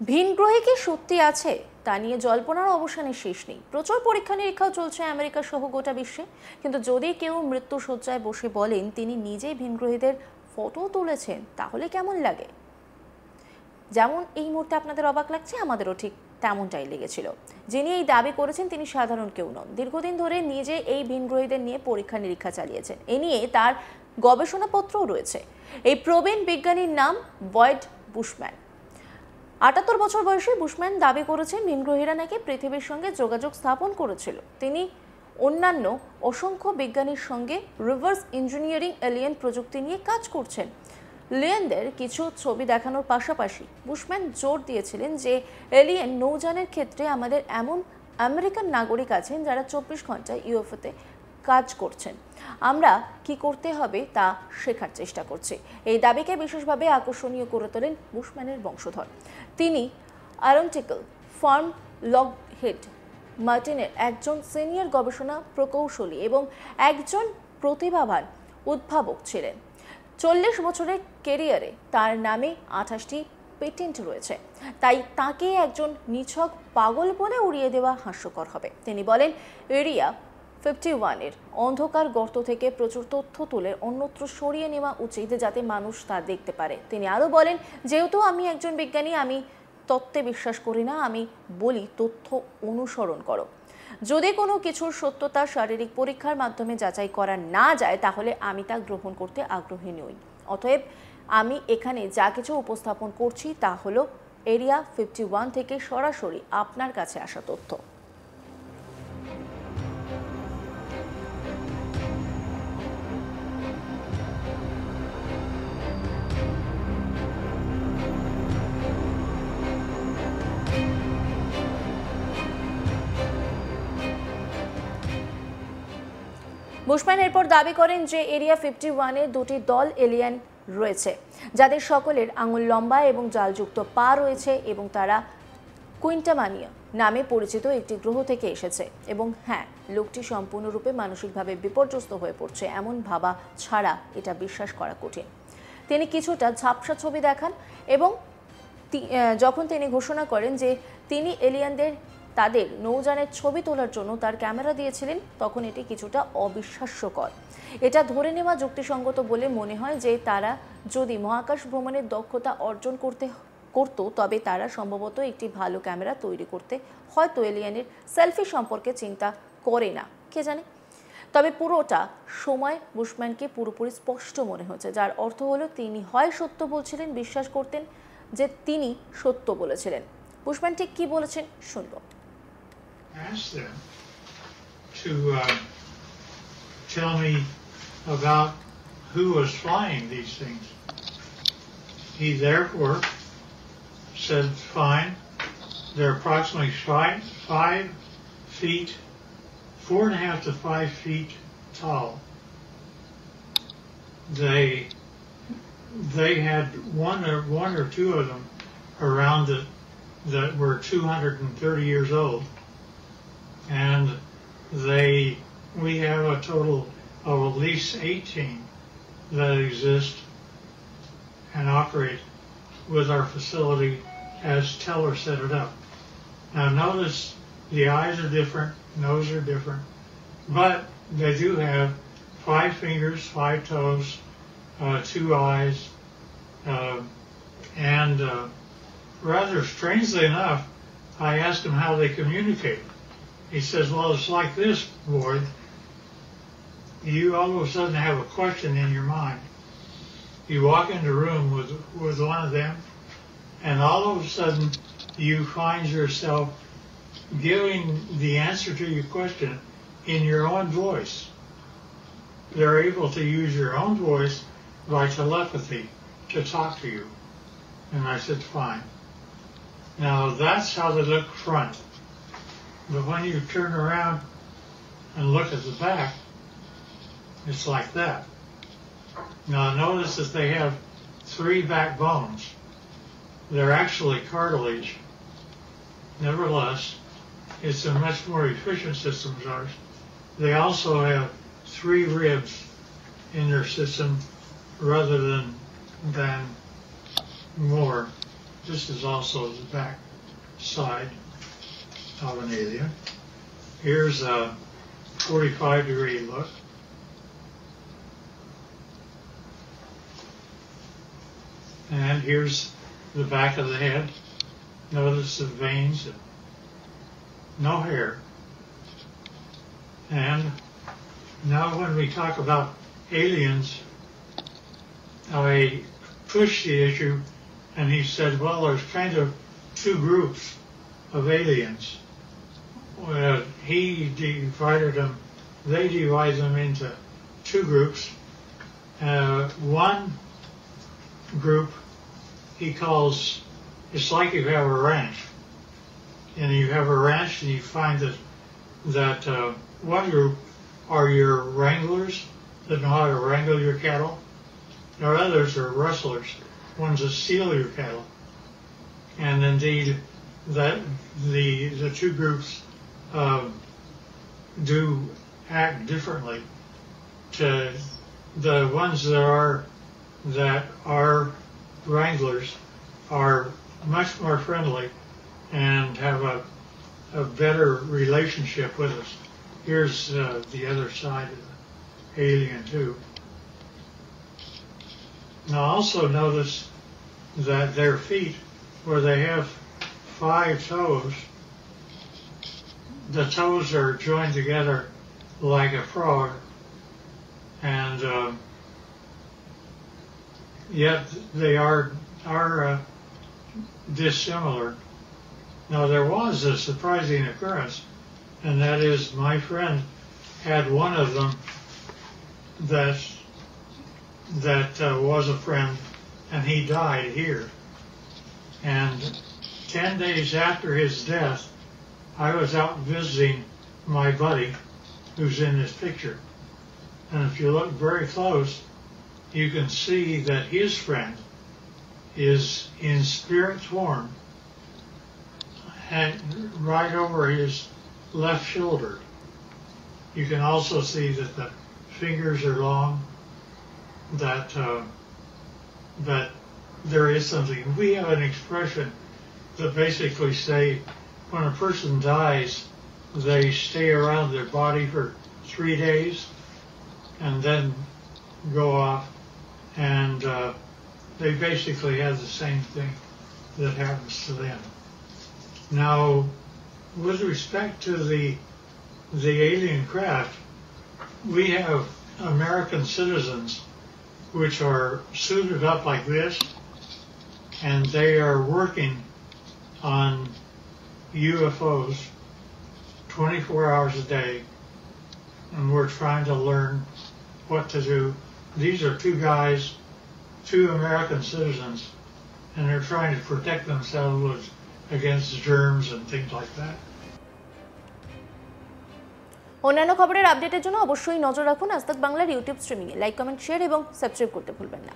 ভিনগ্রহে কি সত্যি আছে তা নিয়ে জল্পনার অবসানের শেষ নেই। প্রচুর পরীক্ষা নিরীক্ষাও চলছে আমেরিকা সহ গোটা বিশ্বে। কিন্তু যদি কেউ মৃত্যুশয্যায় বসে বলেন তিনি নিজেই ভিনগ্রহীদের ফটো তুলেছেন, তাহলে কেমন লাগে? যেমন এই মুহূর্তে আপনাদের অবাক লাগছে, আমাদেরও ঠিক তেমনটাই লেগেছিল। যিনি এই দাবি করেছেন তিনি সাধারণ কেউ নন, দীর্ঘদিন ধরে নিজে এই ভিনগ্রহীদের নিয়ে পরীক্ষা নিরীক্ষা চালিয়েছেন। এ নিয়ে তার গবেষণাপত্রও রয়েছে। এই প্রবীণ বিজ্ঞানীর নাম বয়েড বুশম্যান। ৭৮ বছর বয়সে বুশম্যান দাবি করেছেন ভিনগ্রহীরা নাকি পৃথিবীর সঙ্গে যোগাযোগ স্থাপন করেছিল। তিনি অন্যান্য অসংখ্য বিজ্ঞানীর সঙ্গে রিভার্স ইঞ্জিনিয়ারিং এলিয়েন প্রযুক্তি নিয়ে কাজ করছেন। এলিয়েনদের কিছু ছবি দেখানোর পাশাপাশি বুশম্যান জোর দিয়েছিলেন যে এলিয়েন নৌযানের ক্ষেত্রে আমাদের এমন আমেরিকান নাগরিক আছেন যারা ২৪ ঘন্টায় ইউএফওতে কাজ করছেন। আমরা কি করতে হবে তা শেখার চেষ্টা করছি। এই দাবিকে বিশেষভাবে আকর্ষণীয় করে তোলেন বুশম্যানের বংশধর। তিনি অ্যারোনটিক্যাল ফার্ম লকহিড মার্টিনের একজন সিনিয়র গবেষণা প্রকৌশলী এবং একজন প্রতিভাবান উদ্ভাবক ছিলেন। ৪০ বছরের ক্যারিয়ারে তার নামে ২৮টি পেটেন্ট রয়েছে, তাই তাকে একজন নিছক পাগল বলে উড়িয়ে দেওয়া হাস্যকর হবে। তিনি বলেন, এরিয়া 51-এর অন্ধকার গর্ত থেকে প্রচুর তথ্য তুলে অন্যত্র সরিয়ে নেওয়া উচিত, যাতে মানুষ তা দেখতে পারে। তিনি আরও বলেন, যেহেতু আমি একজন বিজ্ঞানী, আমি তত্ত্বে বিশ্বাস করি না, আমি বলি তথ্য অনুসরণ করো। যদি কোনো কিছুর সত্যতা শারীরিক পরীক্ষার মাধ্যমে যাচাই করা না যায়, তাহলে আমি তা গ্রহণ করতে আগ্রহী নই। অতএব আমি এখানে যা কিছু উপস্থাপন করছি তা হলো এরিয়া 51 থেকে সরাসরি আপনার কাছে আসা তথ্য। বুশম্যান এরপর দাবি করেন যে এরিয়া 51-এ দুটি দল এলিয়েন রয়েছে, যাদের সকলের আঙুল লম্বা এবং জালযুক্ত পা রয়েছে এবং তারা কুইন্টামানিয়া নামে পরিচিত একটি গ্রহ থেকে এসেছে। এবং হ্যাঁ, লোকটি সম্পূর্ণরূপে মানসিকভাবে বিপর্যস্ত হয়ে পড়ছে, এমন ভাবা ছাড়া এটা বিশ্বাস করা কঠিন। তিনি কিছুটা ঝাপসা ছবি দেখান এবং যখন তিনি ঘোষণা করেন যে তিনি এলিয়েনদের তাদের নৌযানের ছবি তোলার জন্য তার ক্যামেরা দিয়েছিলেন, তখন এটি কিছুটা অবিশ্বাস্যকর। এটা ধরে নেওয়া যুক্তিসঙ্গত বলে মনে হয় যে তারা যদি মহাকাশ ভ্রমণের দক্ষতা অর্জন করত, তবে তারা সম্ভবত একটি ভালো ক্যামেরা তৈরি করতে হয়তো এলিয়েনের সেলফি সম্পর্কে চিন্তা করে না, কে জানে। তবে পুরোটা সময় বুশম্যানকে পুরোপুরি স্পষ্ট মনে হচ্ছে, যার অর্থ হলো তিনি হয় সত্য বলছিলেন, বিশ্বাস করতেন যে তিনি সত্য বলেছিলেন। বুশম্যান ঠিক কি বলেছেন শুনব। Ask them to tell me about who was flying these things. He therefore said, fine, they're approximately 5 feet, 4.5 to 5 feet tall. They had one or two of them around it that were 230 years old. And we have a total of at least 18 that exist and operate with our facility as Teller set it up. Now notice the eyes are different, nose are different, but they do have 5 fingers, 5 toes, 2 eyes, and rather strangely enough, I asked them how they communicate. He says, well, it's like this, Boyd. You all of a sudden have a question in your mind. You walk into a room with one of them, and all of a sudden you find yourself giving the answer to your question in your own voice. They're able to use your own voice by telepathy to talk to you. And I said, fine. Now that's how they look front. But when you turn around and look at the back, it's like that. Now notice that they have 3 backbones. They're actually cartilage. Nevertheless, it's a much more efficient system as ours. They also have 3 ribs in their system rather than more. This is also the back side of an alien. Here's a 45-degree look. And here's the back of the head. Notice the veins, no hair. And now when we talk about aliens, I pushed the issue and he said, well, there's kind of two groups of aliens. Well, they divide them into two groups. One group he calls, it's like you have a ranch. And you have a ranch and you find that one group are your wranglers that know how to wrangle your cattle. There others are rustlers, ones that steal your cattle. And indeed, that the two groups do act differently. To the ones that are wranglers are much more friendly and have a better relationship with us. Here's the other side of the alien too. Now also notice that their feet, where they have 5 toes, the toes are joined together like a frog, and yet they are dissimilar. Now there was a surprising occurrence, and that is my friend had one of them that was a friend, and he died here. And 10 days after his death, I was out visiting my buddy who's in this picture. And if you look very close, you can see that his friend is in spirit form and right over his left shoulder. You can also see that the fingers are long, that there is something. We have an expression that basically say when a person dies, they stay around their body for 3 days and then go off, and they basically have the same thing that happens to them. Now, with respect to the alien craft, we have American citizens which are suited up like this, and they are working on UFOs 24 hours a day, and we're trying to learn what to do. These are 2 guys, 2 American citizens, and they're trying to protect themselves against germs and things like that. অন্যান্য খবরের আপডেটের জন্য অবশ্যই নজর রাখুন আজ তাক বাংলার ইউটিউব স্ট্রিমিংয়ে। লাইক, কমেন্ট, শেয়ার এবং সাবস্ক্রাইব করতে ভুলবেন না।